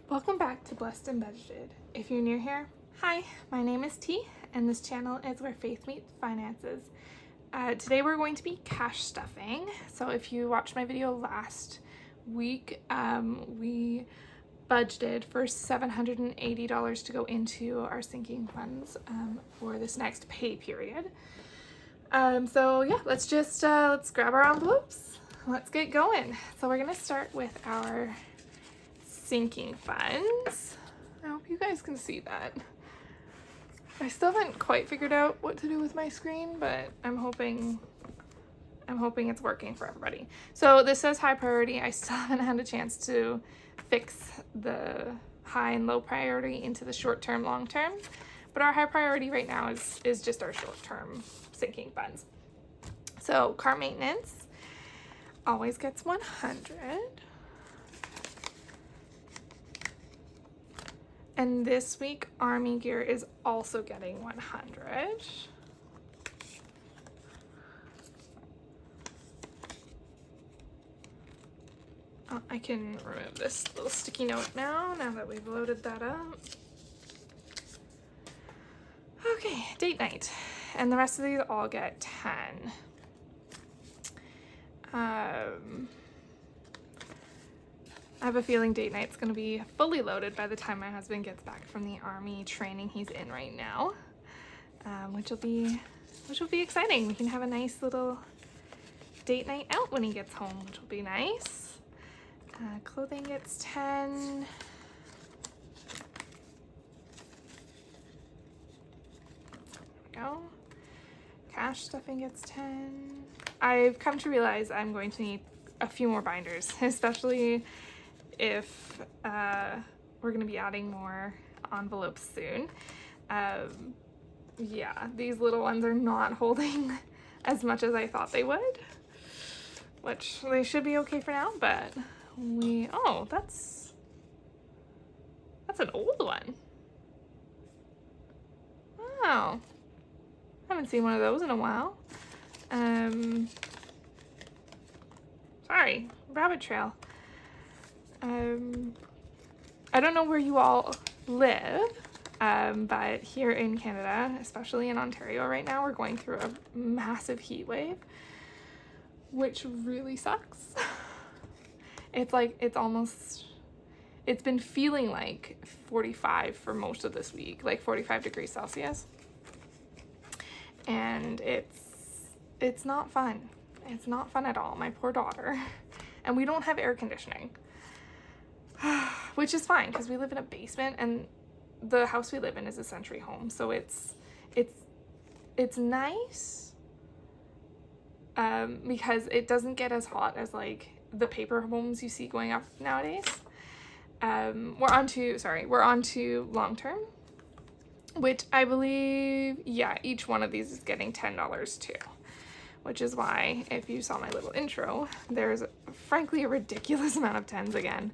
Welcome back to Blessed and Budgeted. If you're new here, hi, my name is T, and this channel is where faith meets finances. Today we're going to be cash stuffing. So if you watched my video last week, we budgeted for $780 to go into our sinking funds for this next pay period. So yeah, let's grab our envelopes. Let's get going. So we're gonna start with our sinking funds. I hope you guys can see that. I still haven't quite figured out what to do with my screen, but I'm hoping it's working for everybody. So this says high priority. I still haven't had a chance to fix the high and low priority into the short term, long term, but our high priority right now is just our short term sinking funds. So car maintenance always gets 100. And this week, Army gear is also getting 100. Oh, I can remove this little sticky note now that we've loaded that up. Okay, date night. And the rest of these all get 10. I have a feeling date night's going to be fully loaded by the time my husband gets back from the Army training he's in right now, which will be exciting. We can have a nice little date night out when he gets home, which will be nice. Clothing gets 10. There we go. Cash stuffing gets 10. I've come to realize I'm going to need a few more binders, especially if we're going to be adding more envelopes soon. Yeah, these little ones are not holding as much as I thought they would, which they should be okay for now, but oh, that's an old one. Wow. Haven't seen one of those in a while. Sorry, rabbit trail. I don't know where you all live, but here in Canada, especially in Ontario right now, we're going through a massive heat wave, which really sucks. It's been feeling like 45 for most of this week, like 45 degrees Celsius. And it's not fun. It's not fun at all. My poor daughter. And we don't have air conditioning. Which is fine because we live in a basement and the house we live in is a century home, so it's nice because it doesn't get as hot as like the paper homes you see going up nowadays. We're on to long term, which I believe, yeah, each one of these is getting $10 too, which is why if you saw my little intro, there's frankly a ridiculous amount of 10s again.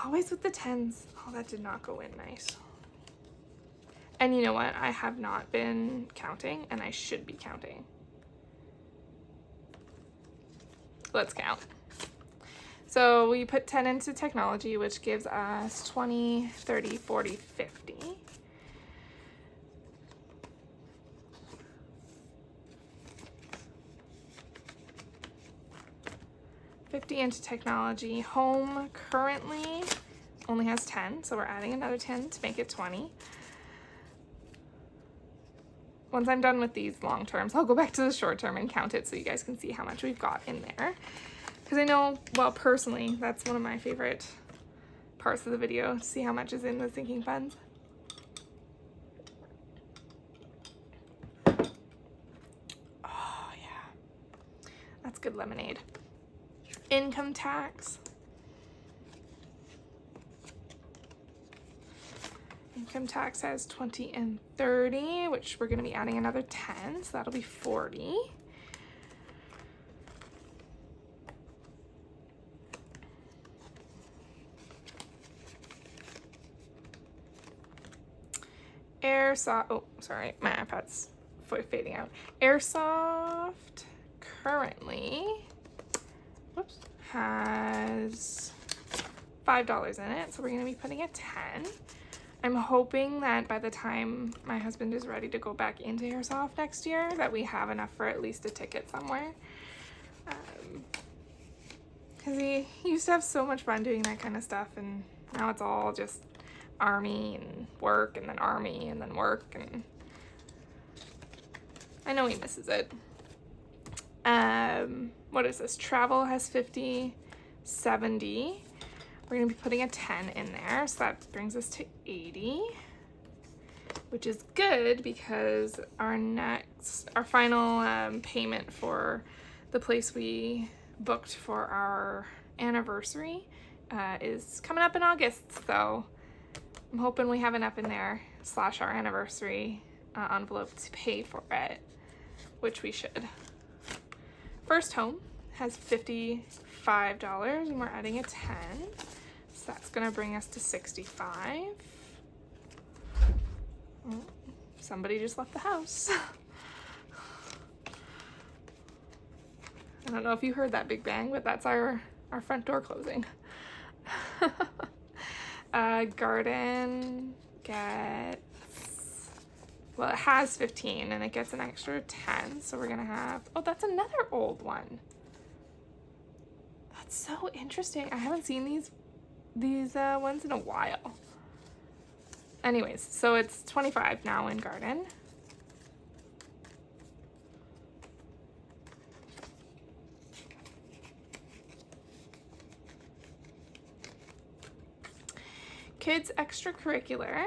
Always with the 10s. Oh, that did not go in nice. And you know what? I have not been counting, and I should be counting. Let's count. So we put 10 into technology, which gives us 20, 30, 40, 50. $50 into technology. Home currently only has 10, so we're adding another 10 to make it 20. Once I'm done with these long terms, I'll go back to the short term and count it so you guys can see how much we've got in there. Because I know, well, personally, that's one of my favorite parts of the video, to see how much is in the sinking funds. Oh, yeah. That's good lemonade. Income tax. Income tax has 20 and 30, which we're going to be adding another 10, so that'll be 40. Airsoft, oh, sorry, my iPad's fading out. Airsoft currently, whoops, has $5 in it, so we're gonna be putting a 10. I'm hoping that by the time my husband is ready to go back into Airsoft next year, that we have enough for at least a ticket somewhere. Because he used to have so much fun doing that kind of stuff, and now it's all just army and work, and then army, and then work, and I know he misses it. What is this? Travel has 50, 70. We're gonna be putting a 10 in there, so that brings us to 80, which is good because our final payment for the place we booked for our anniversary is coming up in August, so I'm hoping we have enough in there / our anniversary envelope to pay for it, which we should. First home has $55 and we're adding a 10, so that's gonna bring us to 65. Oh, somebody just left the house. I don't know if you heard that big bang, but that's our front door closing. Garden gets, well, it has 15 and it gets an extra 10, so we're gonna have, oh, that's another old one. That's so interesting. I haven't seen these ones in a while. Anyways, so it's 25 now in garden. Kids extracurricular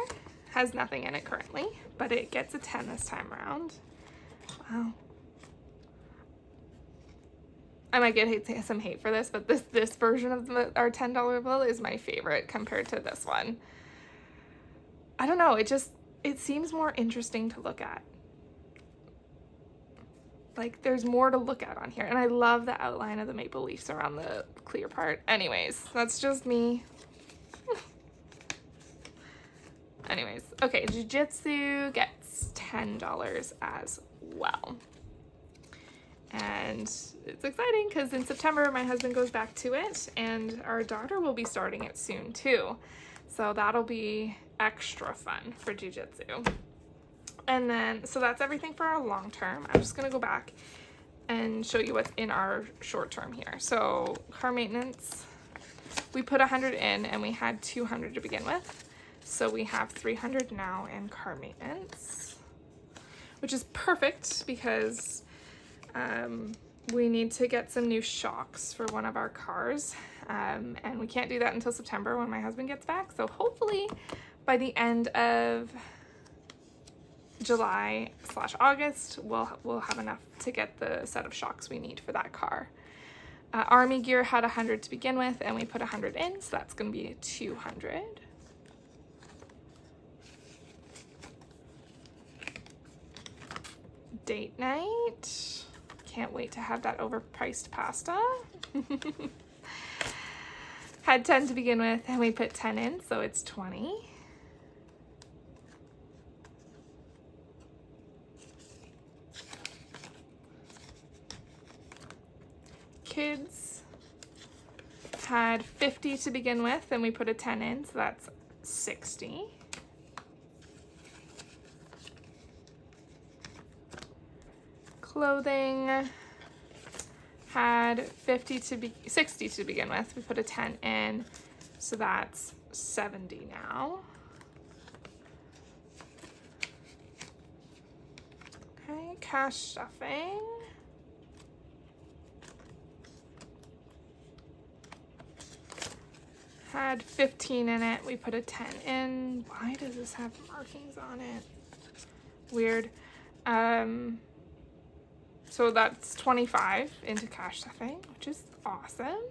has nothing in it currently, but it gets a 10 this time around. Wow. I might get some hate for this, but this version of our $10 bill is my favorite compared to this one. I don't know, it seems more interesting to look at. Like, there's more to look at on here, and I love the outline of the maple leaves around the clear part. Anyways, that's just me. Anyways, okay, Jiu-Jitsu gets $10 as well. And it's exciting because in September my husband goes back to it and our daughter will be starting it soon too. So that'll be extra fun for Jiu-Jitsu. And then, so that's everything for our long term. I'm just gonna go back and show you what's in our short term here. So car maintenance, we put 100 in and we had 200 to begin with. So we have 300 now in car maintenance, which is perfect because we need to get some new shocks for one of our cars. And we can't do that until September when my husband gets back. So hopefully by the end of July / August, we'll have enough to get the set of shocks we need for that car. Army gear had 100 to begin with and we put 100 in, so that's gonna be 200. Date night. Can't wait to have that overpriced pasta. Had 10 to begin with and we put 10 in, so it's 20. Kids had 50 to begin with and we put a 10 in, so that's 60. Clothing had 60 to begin with. We put a 10 in, so that's 70 now. Okay, cash stuffing. Had 15 in it. We put a 10 in. Why does this have markings on it? Weird. So that's 25 into cash stuffing, which is awesome.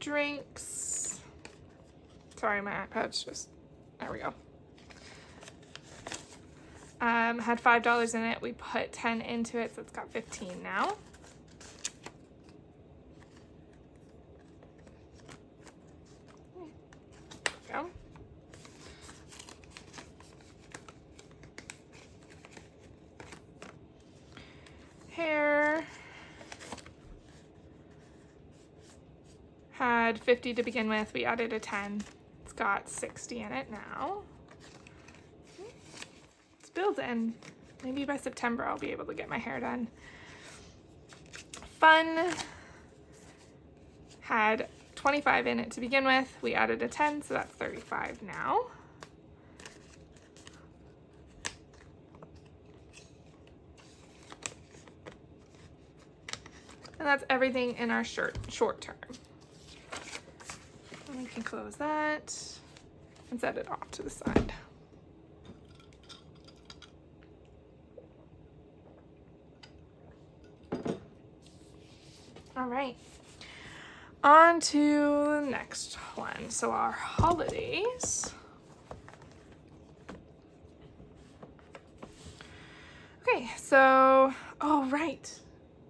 Drinks. Sorry, my iPad's just, there we go. Had $5 in it. We put 10 into it, so it's got 15 now. There we go. Hair had 50 to begin with. We added a 10. It's got 60 in it now. It's building. Maybe by September I'll be able to get my hair done. Fun had 25 in it to begin with. We added a 10, so that's 35 now. And that's everything in our short term. And we can close that and set it off to the side. All right, on to the next one. So our holidays. Okay, so, oh right,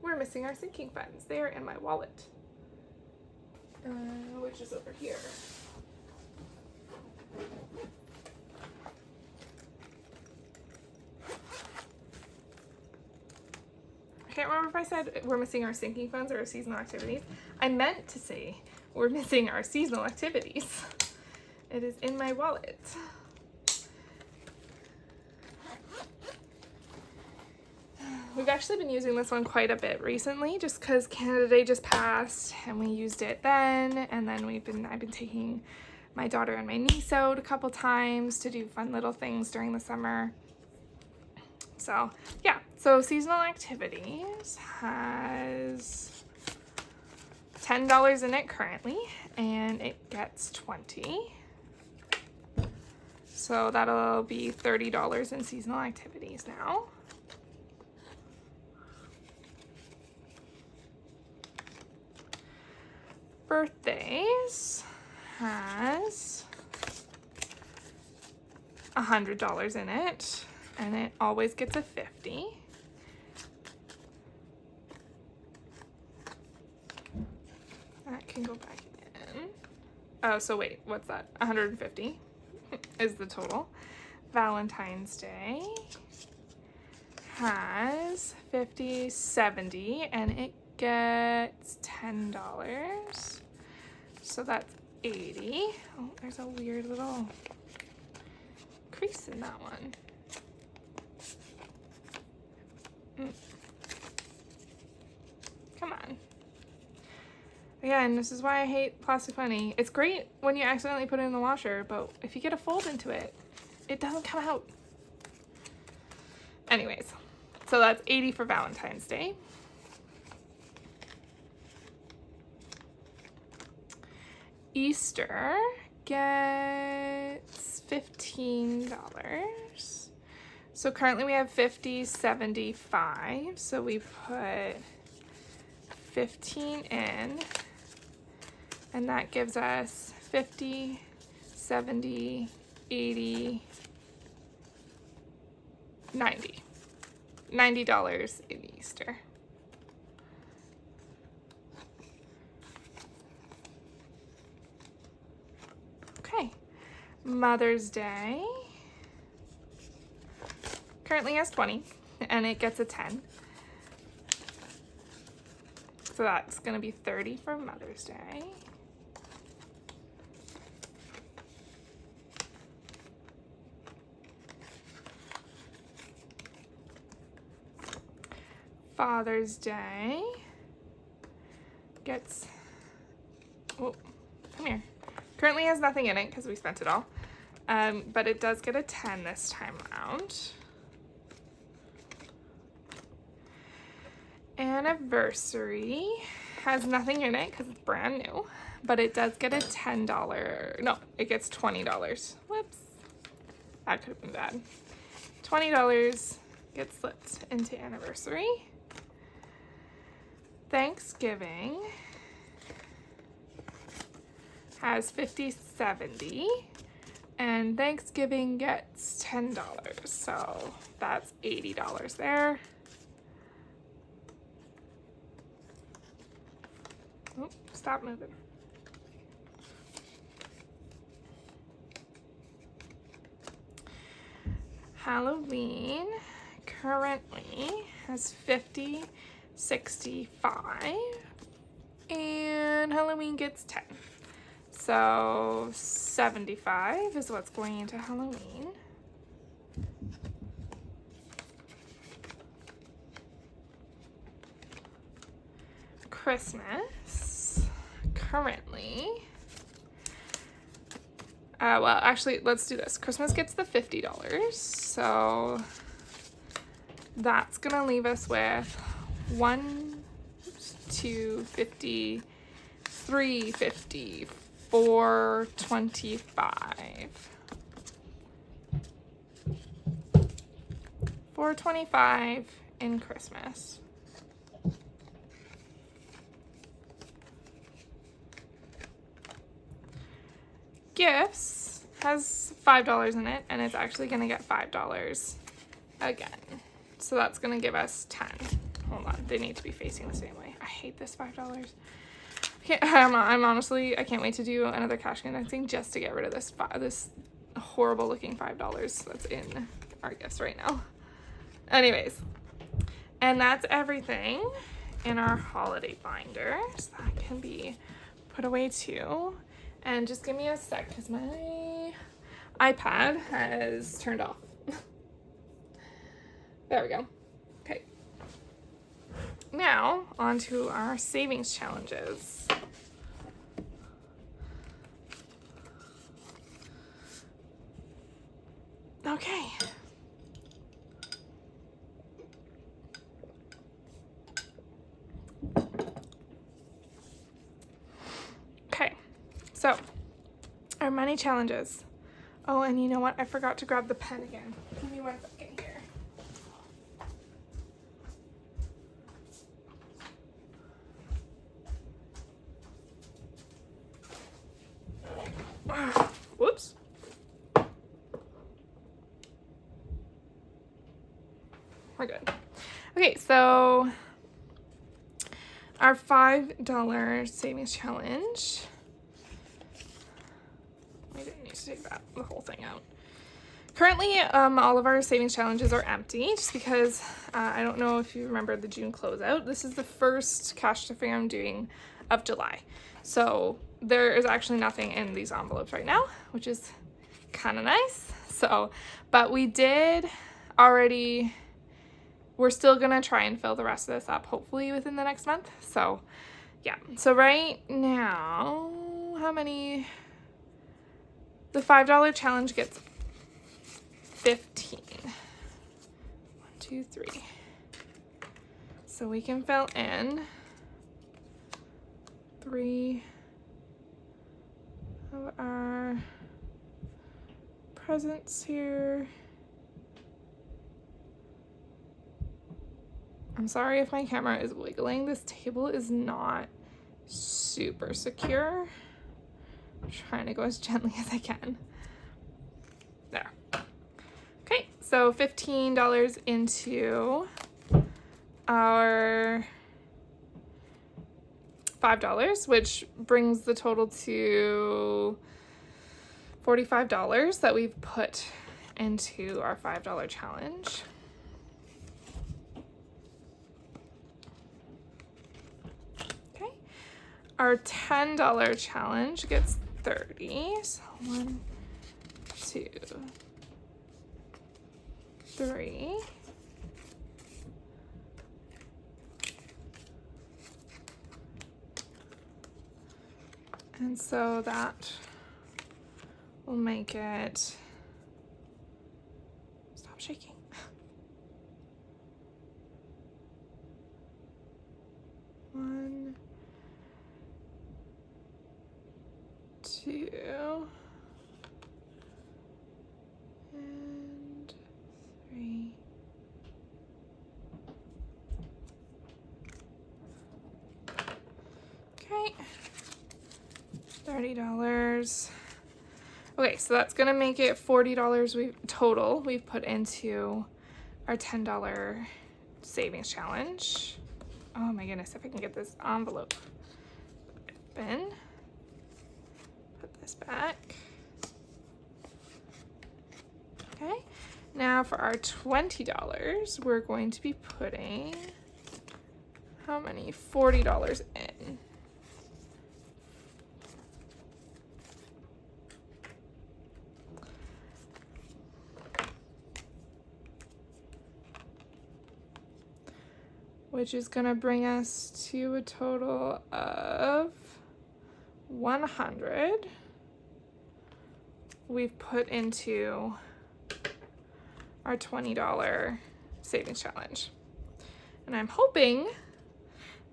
we're missing our sinking funds. They are in my wallet, which is over here. I can't remember if I said we're missing our sinking funds or our seasonal activities. I meant to say we're missing our seasonal activities. It is in my wallet. We've actually been using this one quite a bit recently just because Canada Day just passed and we used it then, and then I've been taking my daughter and my niece out a couple times to do fun little things during the summer. So yeah, so seasonal activities has $10 in it currently, and it gets 20. So that'll be $30 in seasonal activities now. Birthdays has $100 in it, and it always gets a 50. That can go back in. Oh, so wait, what's that? 150 is the total. Valentine's Day has 50, 70, and it gets $10. So that's 80. Oh, there's a weird little crease in that one. Come on. Again, this is why I hate plastic money. It's great when you accidentally put it in the washer, but if you get a fold into it, it doesn't come out. Anyways, so that's 80 for Valentine's Day. Easter gets $15. So currently we have 50, 75. So we put 15 in, and that gives us 50, 70, 80, 90. $90 in Easter. Okay, Mother's Day currently has 20, and it gets a 10. So that's going to be 30 for Mother's Day. Father's Day gets, oh, come here. Currently has nothing in it because we spent it all, but it does get a 10 this time around. Anniversary has nothing in it because it's brand new, but it does get a $10, no, it gets $20. Whoops, that could have been bad. $20 gets slipped into anniversary. Thanksgiving has 50, 70, and Thanksgiving gets $10, so that's $80 there. Oh, stop moving. Halloween currently has 50, 65, And Halloween gets 10. So 75 is what's going into Halloween. Christmas currently, well, actually, let's do this. Christmas gets the $50, so that's gonna leave us with 250, 350, 425. 425 in Christmas. Gifts has $5 in it, and it's actually going to get $5 again. So that's going to give us 10. Hold on, they need to be facing the same way. I hate this $5. I'm honestly, I can't wait to do another cash condensing just to get rid of this horrible looking $5 that's in our gifts right now. Anyways, and that's everything in our holiday binder. So that can be put away too. And just give me a sec because my iPad has turned off. There we go. Okay. Now, on to our savings challenges. Okay. So, our money challenges. Oh, and you know what? I forgot to grab the pen again. Give me 1 second here. Whoops. We're good. Okay, so our $5 savings challenge. I didn't need to take the whole thing out. Currently, all of our savings challenges are empty just because I don't know if you remember the June closeout. This is the first cash stuffing I'm doing of July. So there is actually nothing in these envelopes right now, which is kind of nice. So, but we did already, we're still gonna try and fill the rest of this up hopefully within the next month. So yeah, so right now, how many? The $5 challenge gets 15. 1, 2, 3. So we can fill in 3 of our presents here. I'm sorry if my camera is wiggling. This table is not super secure. I'm trying to go as gently as I can. There. Okay, so $15 into our $5, which brings the total to $45 that we've put into our $5 challenge. Okay, our $10 challenge gets 30. So 1, 2, 3. And so that will make it, stop shaking. 1, 2, and 3. Okay. $30. Okay, so that's gonna make it $40 we've put into our $10 savings challenge. Oh my goodness, if I can get this envelope open. Put this back. Okay, now for our $20, we're going to be putting how many? $40 in. which is gonna bring us to a total of 100. We've put into our $20 savings challenge. And I'm hoping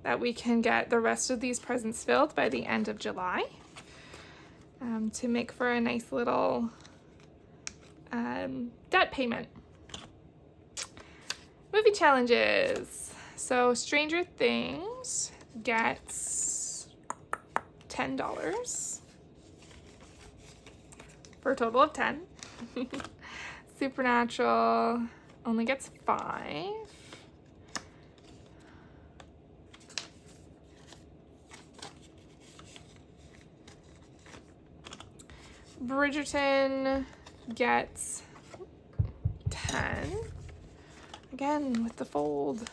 that we can get the rest of these presents filled by the end of July, to make for a nice little debt payment. Movie challenges. So Stranger Things gets $10 for a total of 10. Supernatural only gets 5. Bridgerton gets 10. Again, with the fold.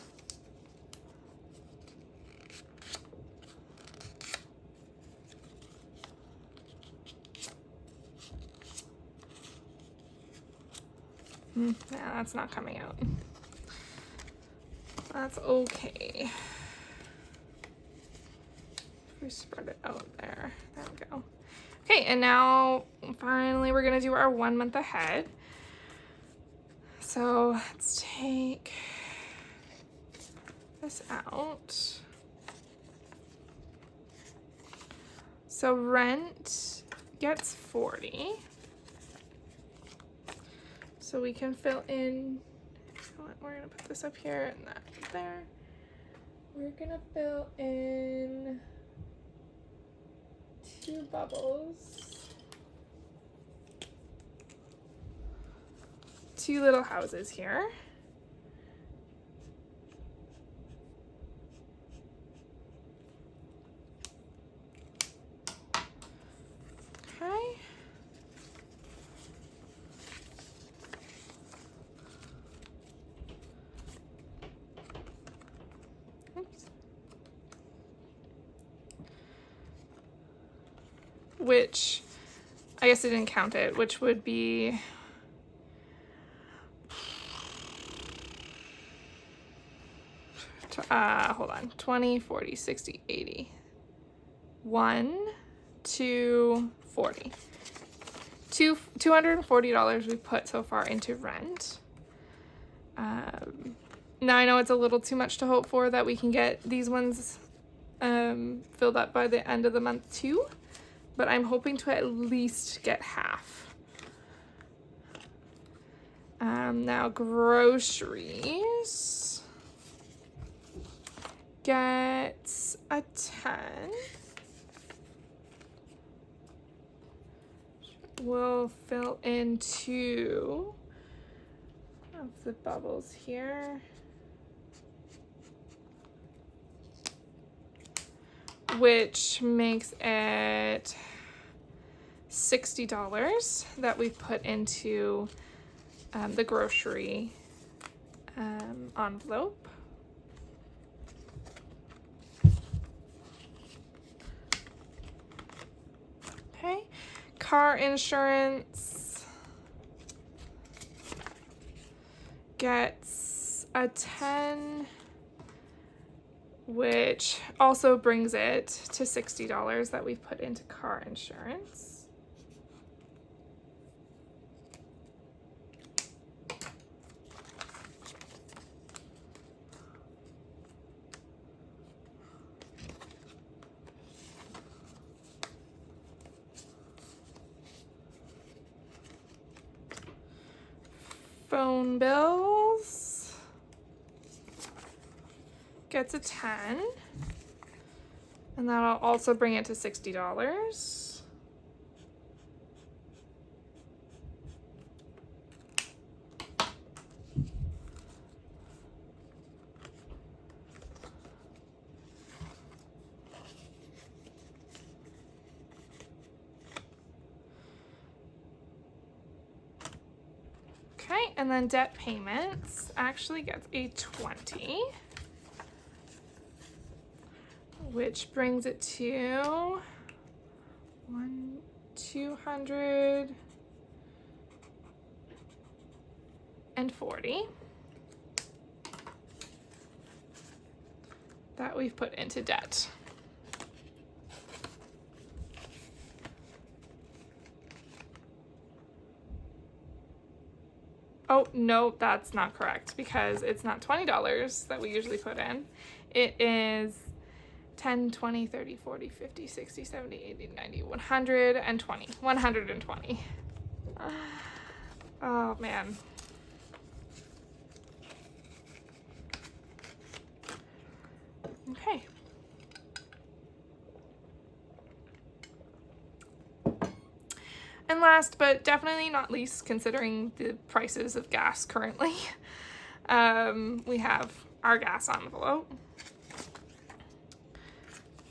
Yeah, that's not coming out. That's okay. If we spread it out there. There we go. Okay, and now finally we're gonna do our 1 month ahead. So let's take this out. So rent gets 40. So we can fill in, we're gonna put this up here and that there. We're gonna fill in 2 bubbles. 2 little houses here. Okay. Oops. Which, I guess I didn't count it, which would be hold on, 20, 40, 60, 80. 1, 2, 40. $240 we put so far into rent. Now I know it's a little too much to hope for that we can get these ones filled up by the end of the month too, but I'm hoping to at least get half. Now groceries gets a 10. We'll fill in 2 of the bubbles here, which makes it $60 that we put into the grocery envelope. Okay, car insurance gets a 10, which also brings it to $60 that we've put into car insurance. Phone bills gets a 10, and that'll also bring it to $60. Okay, and then debt payments actually gets a 20, which brings it to 240. that we've put into debt. Oh, no, that's not correct because it's not $20 that we usually put in. It is 10, 20, 30, 40, 50, 60, 70, 80, 90, 120. 120. Oh, man. Okay. And last, but definitely not least, considering the prices of gas currently, we have our gas envelope.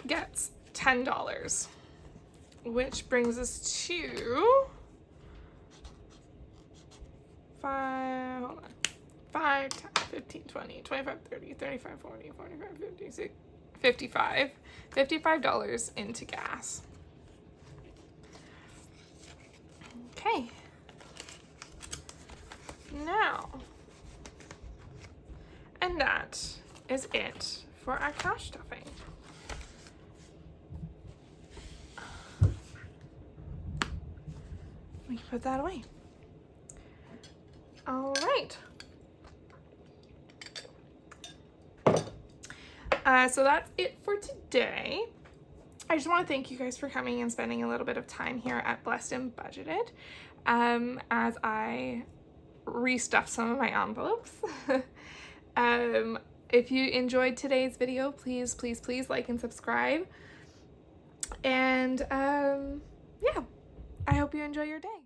Gets $10, which brings us to 5, 10, 15, 20, 25, 30, 35, 40, 45, 50, 55. $55 into gas. Okay. Now, and that is it for our cash stuffing. We can put that away. All right. So that's it for today. I just want to thank you guys for coming and spending a little bit of time here at Blessed and Budgeted as I restuffed some of my envelopes. If you enjoyed today's video, please like and subscribe. And yeah, I hope you enjoy your day.